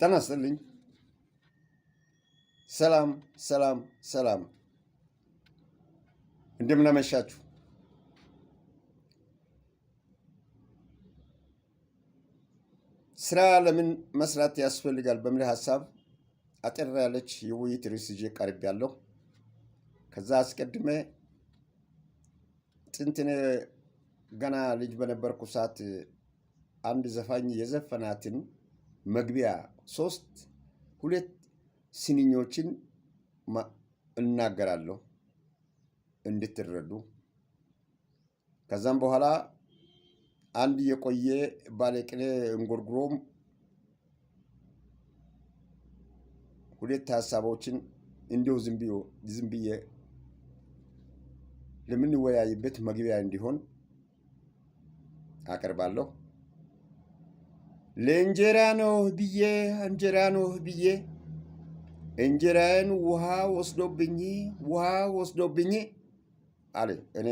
ጤና ይስጥልኝ። ሰላም ሰላም ሰላም፣ እንደምን አመሻችሁ። ስራ ለምን መስራት ያስፈልጋል በሚል ሀሳብ አጠር ያለች የውይይት ርዕስ ይዤ ቀርቤያለሁ። ከዛ አስቀድሜ ጥንት ገና ልጅ በነበርኩ ሰዓት አንድ ዘፋኝ የዘፈናትን መግቢያ ሁለት ስንኞችን እናገራለሁ እንድትረዱ። ከዛም በኋላ አንድ የቆየ ባለቅኔ እንጉርጉሮም ሁለት ሀሳቦችን እንዲሁ ዝም ብዬ ለምንወያይበት መግቢያ እንዲሆን አቀርባለሁ። ለእንጀራ ነው ብዬ እንጀራ ነው ብዬ እንጀራን ውሃ ወስዶብኝ አለ። እኔ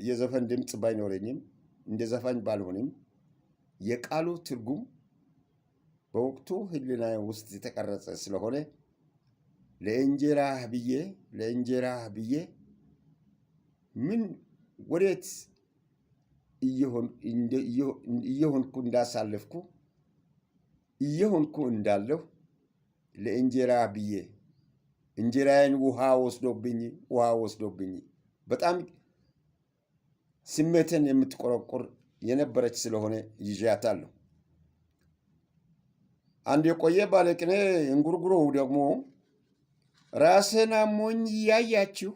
የዘፈን ድምፅ ባይኖረኝም እንደ ዘፋኝ ባልሆንም የቃሉ ትርጉም በወቅቱ ሕሊና ውስጥ የተቀረጸ ስለሆነ ለእንጀራ ብዬ ምን ወዴት እየሆንኩ እንዳሳለፍኩ እየሆንኩ እንዳለሁ ለእንጀራ ብዬ እንጀራዬን ውሃ ወስዶብኝ በጣም ስሜትን የምትቆረቆር የነበረች ስለሆነ ይዣታለሁ። አንድ የቆየ ባለቅኔ እንጉርጉሮ ደግሞ ራስን አሞኝ እያያችሁ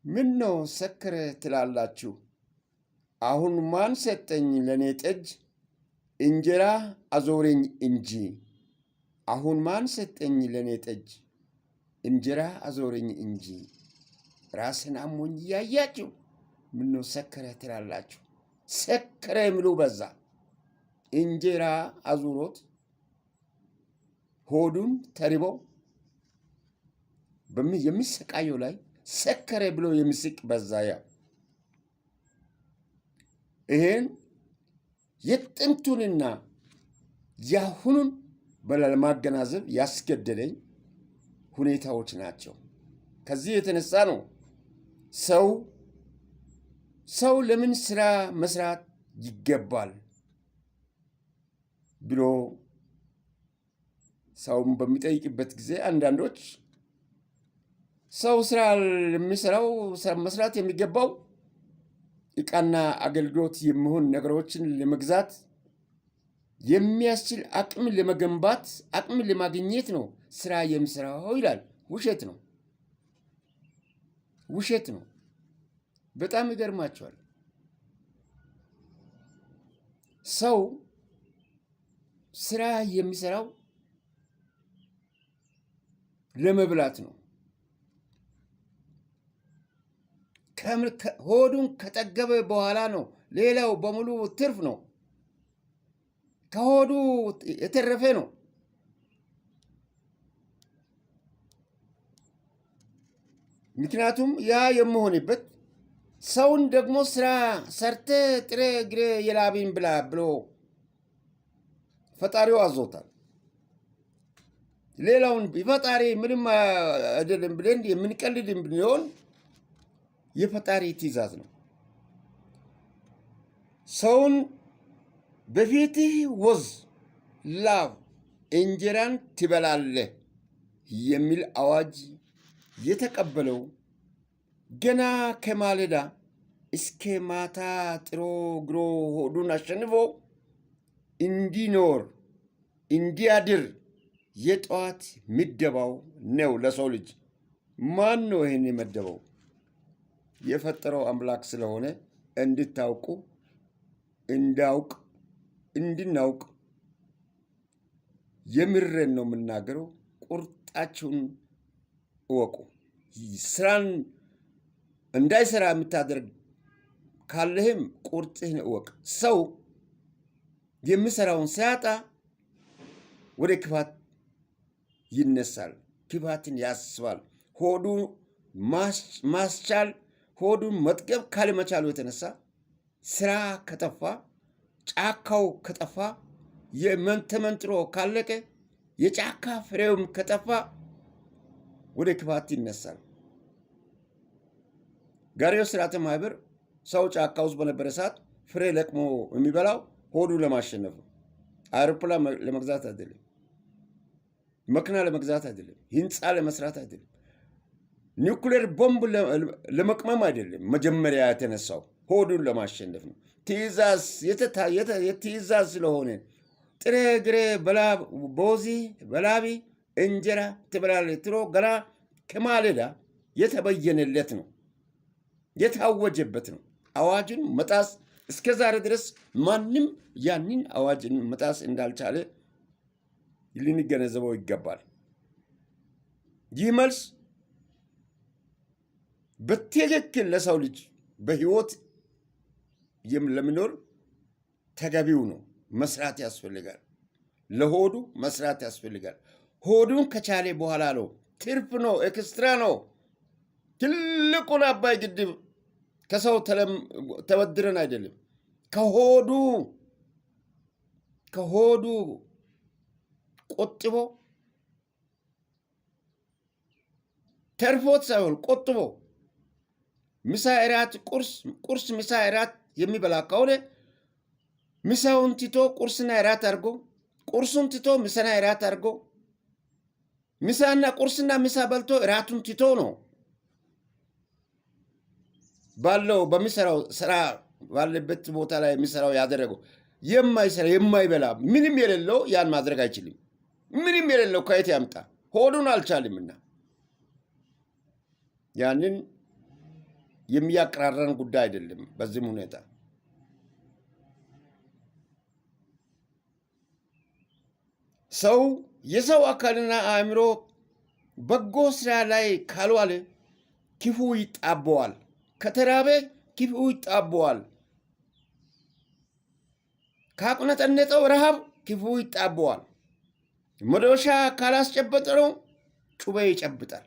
ምን ነው ሰከረ ትላላችሁ? አሁን ማን ሰጠኝ ለእኔ ጠጅ እንጀራ አዞረኝ እንጂ። አሁን ማን ሰጠኝ ለእኔ ጠጅ እንጀራ አዞረኝ እንጂ። ራስን አሞኝ እያያችሁ ምን ነው ሰከረ ትላላችሁ? ሰከረ የሚሉ በዛ። እንጀራ አዙሮት ሆዱን ተርበው የሚሰቃየው ላይ ሰከረ ብሎ የሚስቅ በዛ። ይሄን የጥንቱንና ያሁኑን ለማገናዘብ ያስገደደኝ ሁኔታዎች ናቸው። ከዚህ የተነሳ ነው ሰው ለምን ስራ መስራት ይገባል ብሎ ሰውን በሚጠይቅበት ጊዜ አንዳንዶች ሰው ስራ የሚሰራው መስራት የሚገባው ዕቃና አገልግሎት የሚሆን ነገሮችን ለመግዛት የሚያስችል አቅም ለመገንባት አቅም ለማግኘት ነው ስራ የሚሰራው ይላል። ውሸት ነው። በጣም ይገርማቸዋል። ሰው ስራ የሚሰራው ለመብላት ነው። ሆዱን ከጠገበ በኋላ ነው ሌላው በሙሉ ትርፍ ነው። ከሆዱ የተረፈ ነው። ምክንያቱም ያ የምሆንበት ሰውን ደግሞ ስራ ሰርተ ጥሬ ግሬ የላብን ብላ ብሎ ፈጣሪው አዞታል። ሌላውን ፈጣሪ ምንም አይደለም ብለን የምንቀልድም ብንሆን የፈጣሪ ትእዛዝ ነው። ሰውን በፊትህ ወዝ ላብ እንጀራን ትበላለህ የሚል አዋጅ የተቀበለው ገና ከማለዳ እስከ ማታ ጥሮ ግሮ ሆዱን አሸንፎ እንዲኖር እንዲያድር የጠዋት ምደባው ነው ለሰው ልጅ። ማን ነው ይህን የመደበው? የፈጠረው አምላክ ስለሆነ እንድናውቅ የምረን ነው የምናገረው። ቁርጣችሁን እወቁ። ስራን እንዳይሰራ የምታደርግ ካለህም ቁርጥህን እወቅ። ሰው የሚሰራውን ሲያጣ ወደ ክፋት ይነሳል፣ ክፋትን ያስባል። ሆዱ ማስቻል ሆዱን መጥገብ ካለመቻሉ የተነሳ ስራ ከጠፋ ጫካው ከጠፋ ተመንጥሮ ካለቀ የጫካ ፍሬውም ከጠፋ ወደ ክፋት ይነሳል። ጋሪዮስ ስርዓተ ማህበር ሰው ጫካ ውስጥ በነበረ ሰዓት ፍሬ ለቅሞ የሚበላው ሆዱ ለማሸነፍ ነው። አውሮፕላን ለመግዛት አይደለም፣ መኪና ለመግዛት አይደለም፣ ህንፃ ለመስራት አይደለም፣ ኒውክሌር ቦምብ ለመቅመም አይደለም። መጀመሪያ የተነሳው ሆዱን ለማሸነፍ ነው። ትእዛዝ ስለሆነ ጥሬ ግሬ በወዚ በላቢ እንጀራ ትበላለህ ትሎ ገና ከማለዳ የተበየነለት ነው፣ የታወጀበት ነው። አዋጅን መጣስ እስከ ዛሬ ድረስ ማንም ያንን አዋጅን መጣስ እንዳልቻለ ልንገነዘበው ይገባል። ይህ መልስ በትክክል ለሰው ልጅ በህይወት ለመኖር ተገቢው ነው። መስራት ያስፈልጋል። ለሆዱ መስራት ያስፈልጋል። ሆዱን ከቻለ በኋላ ነው ትርፍ ነው፣ ኤክስትራ ነው። ትልቁን አባይ ግድብ ከሰው ተበድረን አይደለም፣ ከሆዱ ቆጥቦ ተርፎት ሳይሆን ቆጥቦ ምሳ እራት ቁርስ ምሳ እራት የሚበላ ከሆነ ምሳውን ትቶ ቁርስና እራት አድርጎ ቁርሱን ትቶ ምሳና እራት አድርጎ ምሳና ቁርስና ምሳ በልቶ እራቱን ትቶ ነው ባለው በሚሰራው ስራ ባለበት ቦታ ላይ የሚሰራው ያደረገው። የማይሰራ የማይበላ ምንም የሌለው ያን ማድረግ አይችልም። ምንም የሌለው ከየት ያምጣ? ሆዱን አልቻልምና ያንን የሚያቀራረን ጉዳይ አይደለም። በዚህም ሁኔታ የሰው አካልና አእምሮ በጎ ስራ ላይ ካልዋለ ክፉ ይጣበዋል። ከተራበ ክፉ ይጣበዋል። ካቁነጠነጠው ረሃብ ክፉ ይጣበዋል። መዶሻ ካላስጨበጠው ጩቤ ይጨብጣል።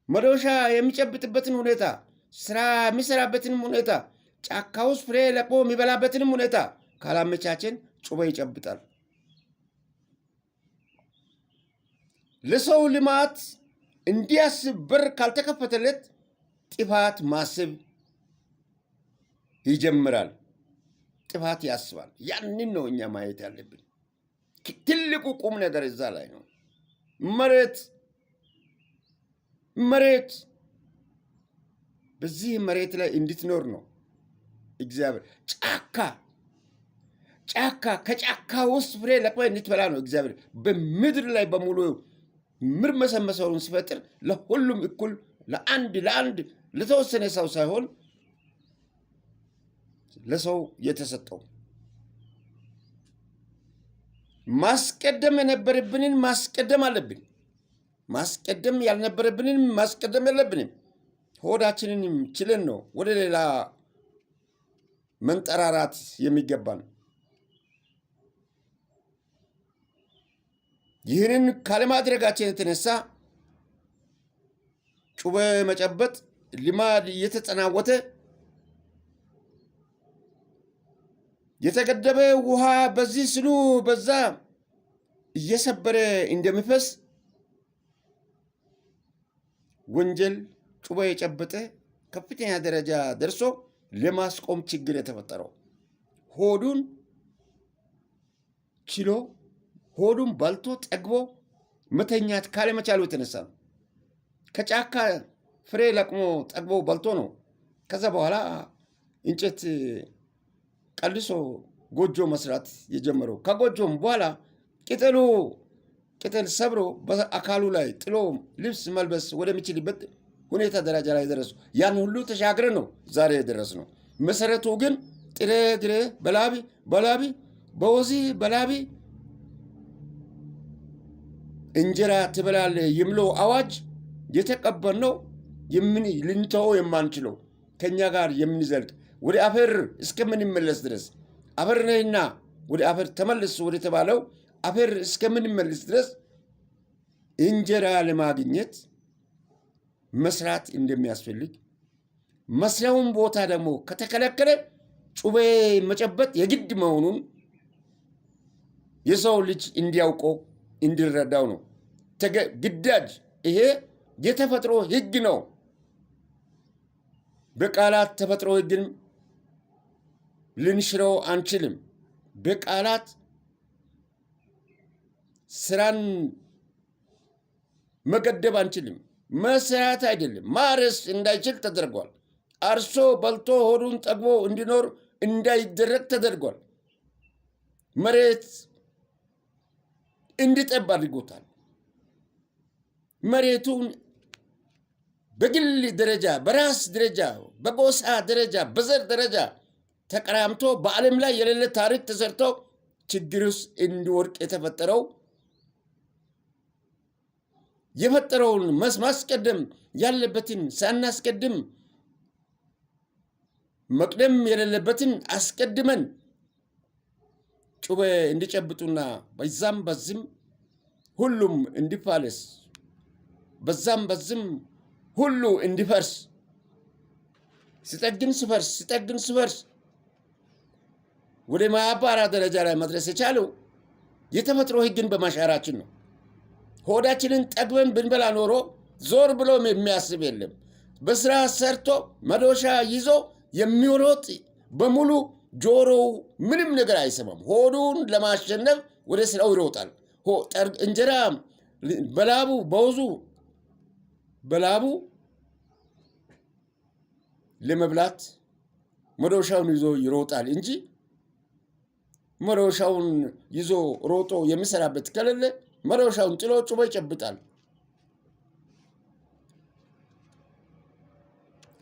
መዶሻ የሚጨብጥበትን ሁኔታ፣ ስራ የሚሰራበትንም ሁኔታ፣ ጫካ ውስጥ ፍሬ ለቆ የሚበላበትንም ሁኔታ ካላመቻችን ጩቤ ይጨብጣል። ለሰው ልማት እንዲያስብ በር ካልተከፈተለት ጥፋት ማሰብ ይጀምራል። ጥፋት ያስባል። ያንን ነው እኛ ማየት ያለብን። ትልቁ ቁም ነገር እዛ ላይ ነው። መሬት በዚህ መሬት ላይ እንድትኖር ነው እግዚአብሔር። ከጫካ ውስጥ ፍሬ ለቅመህ እንድትበላ ነው እግዚአብሔር በምድር ላይ በሙሉ ምርመሰመሰውን ሲፈጥር ለሁሉም እኩል ለአንድ ለተወሰነ ሰው ሳይሆን ለሰው የተሰጠው ማስቀደም የነበረብንን ማስቀደም አለብን። ማስቀደም ያልነበረብንን ማስቀደም የለብንም። ሆዳችንን ችለን ነው ወደ ሌላ መንጠራራት የሚገባን። ይህንን ካለማድረጋችን የተነሳ ጩቤ መጨበጥ ልማድ እየተጸናወተ የተገደበ ውሃ በዚህ ስሉ በዛ እየሰበረ እንደሚፈስ ወንጀል ጩቤ የጨበጠ ከፍተኛ ደረጃ ደርሶ ለማስቆም ችግር የተፈጠረው ሆዱን ችሎ ሆዱን በልቶ ጠግቦ መተኛት ካለመቻሉ የተነሳ ነው። ከጫካ ፍሬ ለቅሞ ጠግቦ በልቶ ነው ከዛ በኋላ እንጨት ቀልሶ ጎጆ መስራት የጀመረው። ከጎጆም በኋላ ቅጠል ሰብሮ በአካሉ ላይ ጥሎ ልብስ መልበስ ወደሚችልበት ሁኔታ ደረጃ ላይ ደረሱ። ያን ሁሉ ተሻግረ ነው ዛሬ የደረስ ነው። መሰረቱ ግን ጥሬ ግሬ በላቢ በወዚ በላቢ እንጀራ ትበላለህ የሚለው አዋጅ የተቀበልነው ልንተወው የማንችለው ከኛ ጋር የምንዘልቅ ወደ አፈር እስከምንመለስ ድረስ አፈር ነህና ወደ አፈር ተመለስ ወደ ተባለው አፈር እስከምንመለስ ድረስ እንጀራ ለማግኘት መስራት እንደሚያስፈልግ መስሪያውን ቦታ ደግሞ ከተከለከለ ጩቤ መጨበጥ የግድ መሆኑን የሰው ልጅ እንዲያውቀው እንዲረዳው ነው። ግዳጅ ይሄ የተፈጥሮ ህግ ነው። በቃላት ተፈጥሮ ህግን ልንሽረው አንችልም። በቃላት ስራን መገደብ አንችልም። መስራት አይደለም ማረስ እንዳይችል ተደርጓል። አርሶ በልቶ ሆዱን ጠግቦ እንዲኖር እንዳይደረግ ተደርጓል። መሬት እንዲጠብ አድርጎታል። መሬቱን በግል ደረጃ፣ በራስ ደረጃ፣ በጎሳ ደረጃ፣ በዘር ደረጃ ተቀራምቶ በዓለም ላይ የሌለ ታሪክ ተሰርቶ ችግር ውስጥ እንዲወድቅ የተፈጠረው የፈጠረውን ማስቀደም ያለበትን ሳናስቀድም መቅደም የሌለበትን አስቀድመን ጩቤ እንዲጨብጡና በዛም በዝም ሁሉም እንዲፋለስ በዛም በዝም ሁሉ እንዲፈርስ ሲጠግን ሲፈርስ ወደ ማባራ ደረጃ ላይ መድረስ የቻለው የተፈጥሮ ህግን በማሻራችን ነው። ሆዳችንን ጠግበን ብንበላ ኖሮ ዞር ብሎ የሚያስብ የለም። በስራ ሰርቶ መዶሻ ይዞ የሚሮጥ በሙሉ ጆሮው ምንም ነገር አይሰማም። ሆዱን ለማሸነፍ ወደ ስራው ይሮጣል። እንጀራ በላቡ በወዙ በላቡ ለመብላት መዶሻውን ይዞ ይሮጣል እንጂ መዶሻውን ይዞ ሮጦ የሚሰራበት ከሌለ መዶሻውን ጥሎ ጩቤ ይጨብጣል።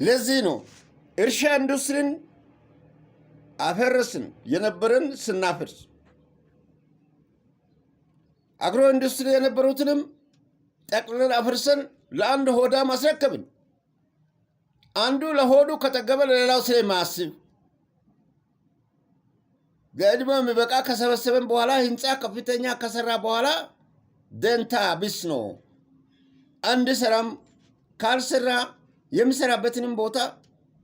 ለዚህ ነው እርሻ ኢንዱስትሪን አፈረስን የነበረን ስናፈርስ፣ አግሮ ኢንዱስትሪ የነበሩትንም ጠቅልለን አፈርሰን ለአንድ ሆዳም አስረከብን። አንዱ ለሆዱ ከጠገበ ለሌላው ስለማያስብ ለዕድሜ የሚበቃ ከሰበሰበን በኋላ ህንፃ ከፍተኛ ከሰራ በኋላ ደንታ ቢስ ነው። አንድ ስራም ካልሰራ የሚሰራበትንም ቦታ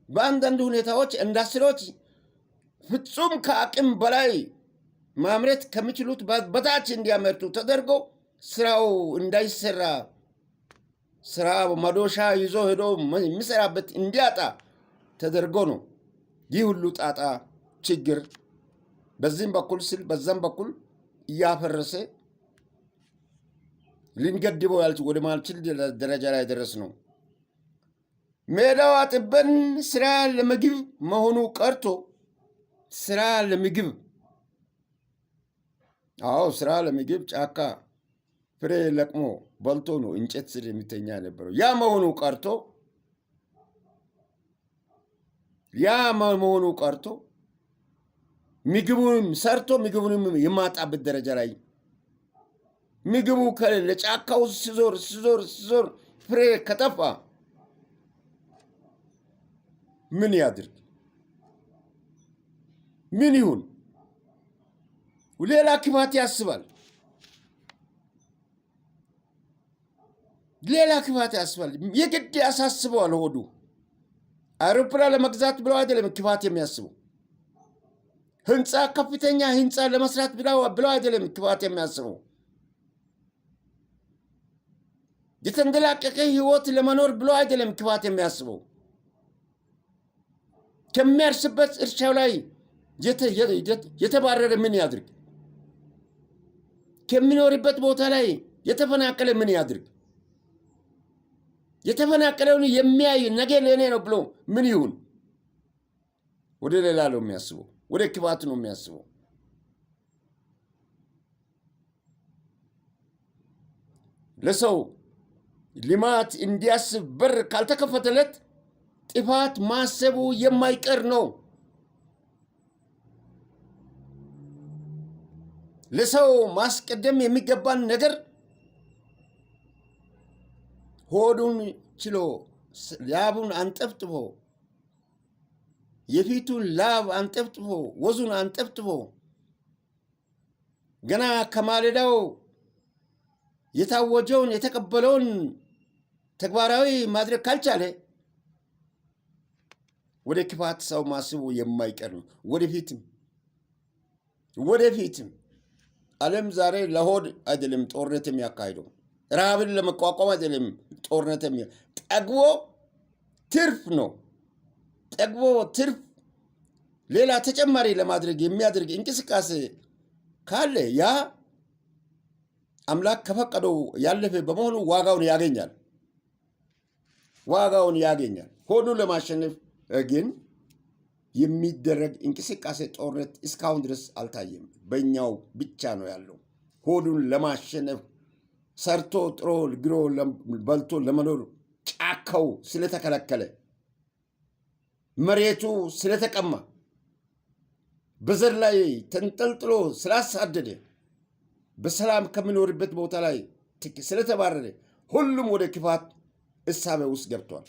በአንዳንድ ሁኔታዎች ኢንዱስትሪዎች ፍጹም ከአቅም በላይ ማምረት ከሚችሉት በታች እንዲያመርቱ ተደርጎ ስራው እንዳይሰራ ስራ መዶሻ ይዞ ሄዶ የሚሰራበት እንዲያጣ ተደርጎ ነው። ይህ ሁሉ ጣጣ ችግር በዚህም በኩል ስል በዛም በኩል እያፈረሰ ልንገድበው ወደ ማልችል ደረጃ ላይ ደረስ ነው። ሜዳው አጥበን ስራ ለምግብ መሆኑ ቀርቶ ስራ ለምግብ ስራ ለምግብ ጫካ ፍሬ ለቅሞ በልቶ ነው እንጨት ስር የሚተኛ የነበረው። ያ መሆኑ ቀርቶ ምግቡንም ሰርቶ ምግቡንም የማጣበት ደረጃ ላይ ምግቡ ከሌለ ጫካው ሲዞር ፍሬ ከጠፋ ምን ያድርግ? ምን ይሁን? ሌላ ክፋት ያስባል። የግድ ያሳስበዋል ሆዱ። አውሮፕላን ለመግዛት ብለው አይደለም ክፋት የሚያስበው። ከፍተኛ ህንፃ ለመስራት ብለው አይደለም ክፋት የሚያስበው። የተንደላቀቀ ህይወት ለመኖር ብለው አይደለም ክፋት የሚያስበው። ከሚያርስበት እርሻው ላይ የተባረረ ምን ያድርግ? ከሚኖርበት ቦታ ላይ የተፈናቀለ ምን ያድርግ? የተፈናቀለውን የሚያይ ነገ ለእኔ ነው ብሎ ምን ይሁን? ወደ ሌላ ነው የሚያስበው፣ ወደ ክፋት ነው የሚያስበው። ለሰው ልማት እንዲያስብ በር ካልተከፈተለት ጥፋት ማሰቡ የማይቀር ነው። ለሰው ማስቀደም የሚገባን ነገር ሆዱን ችሎ ላቡን አንጠፍጥፎ የፊቱን ላብ አንጠፍጥፎ ወዙን አንጠፍጥፎ ገና ከማለዳው የታወጀውን የተቀበለውን ተግባራዊ ማድረግ ካልቻለ ወደ ክፋት ሰው ማስቡ የማይቀር ነው። ወደፊትም ዓለም ዛሬ ለሆድ አይደለም ጦርነት የሚያካሂደው፣ ረሃብን ለመቋቋም አይደለም ጦርነት ጠግቦ ትርፍ ነው። ጠግቦ ትርፍ ሌላ ተጨማሪ ለማድረግ የሚያደርግ እንቅስቃሴ ካለ ያ አምላክ ከፈቀደው ያለፈ በመሆኑ ዋጋውን ያገኛል። ዋጋውን ያገኛል። ሆዱን ለማሸነፍ ግን የሚደረግ እንቅስቃሴ ጦርነት እስካሁን ድረስ አልታየም። በእኛው ብቻ ነው ያለው። ሆዱን ለማሸነፍ ሰርቶ ጥሮ ግሮ በልቶ ለመኖር ጫካው ስለተከለከለ፣ መሬቱ ስለተቀማ፣ በዘር ላይ ተንጠልጥሎ ስላሳደደ፣ በሰላም ከሚኖርበት ቦታ ላይ ስለተባረረ ሁሉም ወደ ክፋት እሳቤ ውስጥ ገብቷል።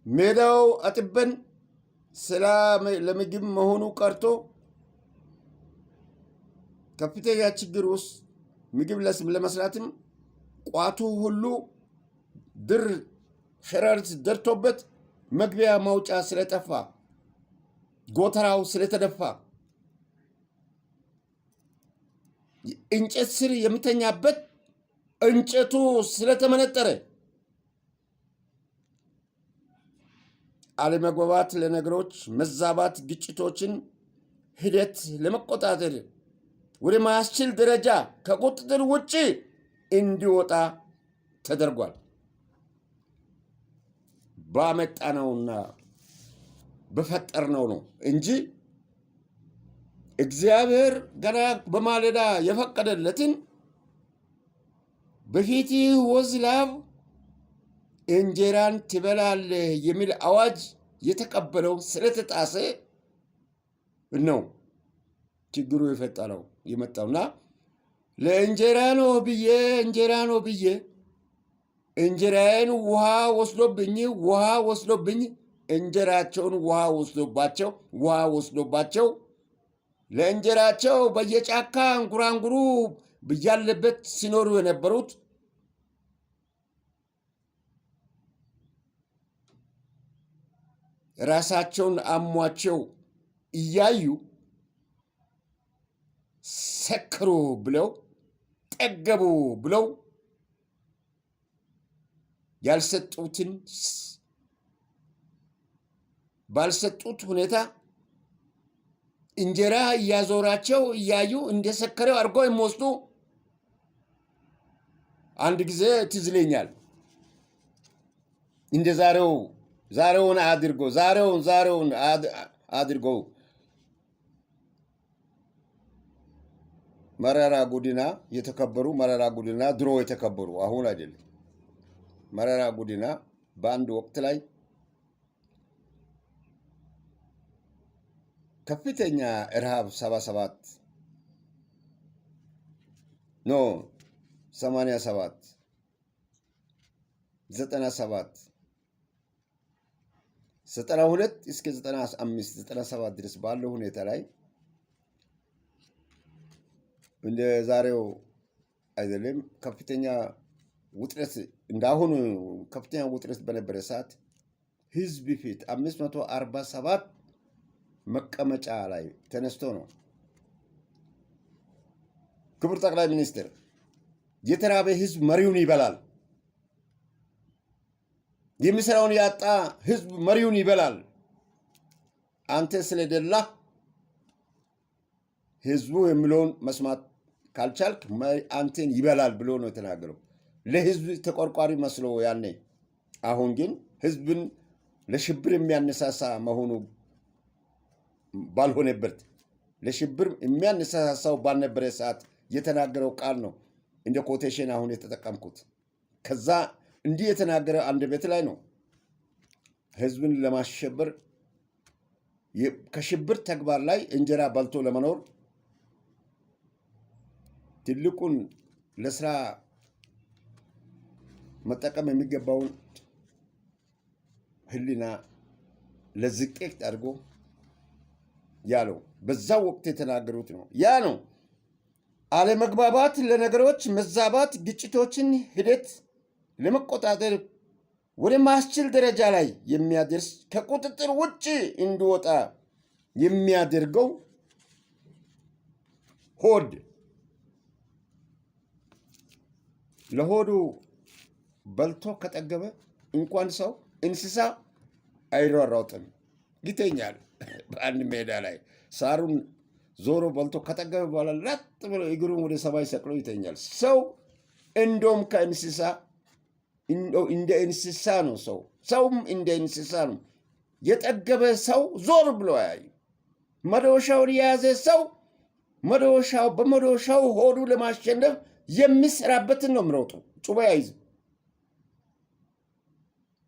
ሜዳው አጥበን ለምግብ መሆኑ ቀርቶ ከፍተኛ ችግር ውስጥ ምግብ ለመስራትም ቋቱ ሁሉ ድር ሸረሪት ደርቶበት መግቢያ ማውጫ ስለጠፋ፣ ጎተራው ስለተደፋ፣ እንጨት ስር የሚተኛበት እንጨቱ ስለተመነጠረ አለመግባባት ለነገሮች መዛባት ግጭቶችን ሂደት ለመቆጣጠር ወደ ማያስችል ደረጃ ከቁጥጥር ውጭ እንዲወጣ ተደርጓል። ባመጣነውና በፈጠርነው ነው እንጂ እግዚአብሔር ገና በማለዳ የፈቀደለትን በፊትህ ወዝ ላብ እንጀራን ትበላለህ የሚል አዋጅ የተቀበለው ስለተጣሰ ነው ችግሩ የፈጠረው የመጣውና ለእንጀራ ነው ብዬ እንጀራዬን ውሃ ወስዶብኝ እንጀራቸውን ውሃ ወስዶባቸው ለእንጀራቸው በየጫካ እንጉራንጉሩ ብያለበት ሲኖሩ የነበሩት ራሳቸውን አሟቸው እያዩ ሰክሩ ብለው ጠገቡ ብለው ያልሰጡትን ባልሰጡት ሁኔታ እንጀራ እያዞራቸው እያዩ እንደሰከረው አድርጎ የሚወስዱ አንድ ጊዜ ትዝ ይለኛል። እንደ ዛሬውን አድርጎ መረራ ጉዲና የተከበሩ መረራ ጉዲና ድሮ የተከበሩ አሁን አይደለም። መረራ ጉዲና በአንድ ወቅት ላይ ከፍተኛ ረሃብ 87 97 92 እስከ 95 97 ድረስ ባለው ሁኔታ ላይ እንደ ዛሬው አይደለም ከፍተኛ ውጥረት እንዳሁኑ ከፍተኛ ውጥረት በነበረ ሰዓት ህዝብ ፊት 547 መቀመጫ ላይ ተነስቶ ነው ክቡር ጠቅላይ ሚኒስትር የተራበ ህዝብ መሪውን ይበላል፣ የሚሰራውን ያጣ ህዝብ መሪውን ይበላል፣ አንተ ስለደላ ህዝቡ የሚለውን መስማት ካልቻልክ አንተን ይበላል ብሎ ነው የተናገረው። ለህዝብ ተቆርቋሪ መስሎ ያኔ። አሁን ግን ህዝብን ለሽብር የሚያነሳሳ መሆኑ ባልሆነበት ለሽብር የሚያነሳሳው ባልነበረ ሰዓት የተናገረው ቃል ነው እንደ ኮቴሽን አሁን የተጠቀምኩት። ከዛ እንዲህ የተናገረ አንደበት ላይ ነው ህዝብን ለማሸበር ከሽብር ተግባር ላይ እንጀራ በልቶ ለመኖር ትልቁን ለስራ መጠቀም የሚገባውን ህሊና ለዝቄት አድርጎ ያለው በዛ ወቅት የተናገሩት ነው። ያ ነው አለመግባባት ለነገሮች መዛባት ግጭቶችን ሂደት ለመቆጣጠር ወደ ማስችል ደረጃ ላይ የሚያደርስ ከቁጥጥር ውጭ እንዲወጣ የሚያደርገው ሆድ ለሆዱ በልቶ ከጠገበ እንኳን ሰው እንስሳ አይሯሯጥም፣ ይተኛል። በአንድ ሜዳ ላይ ሳሩን ዞሮ በልቶ ከጠገበ በኋላ ለጥ ብሎ እግሩን ወደ ሰማይ ሰቅሎ ይተኛል። ሰው እንደውም ከእንስሳ እንደ እንስሳ ነው። ሰውም እንደ እንስሳ ነው። የጠገበ ሰው ዞር ብሎ ያዩ። መዶሻውን የያዘ ሰው በመዶሻው ሆዱ ለማሸነፍ የሚሰራበትን ነው የሚሮጡ። ጩቤ አይዝም።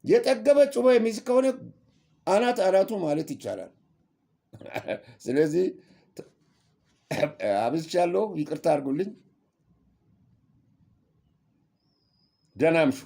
የጠገበ ጩቤ የሚይዝ ከሆነ አናቱ ማለት ይቻላል። ስለዚህ አብዝቻለሁ፣ ይቅርታ አድርጉልኝ። ደህና እምሹ።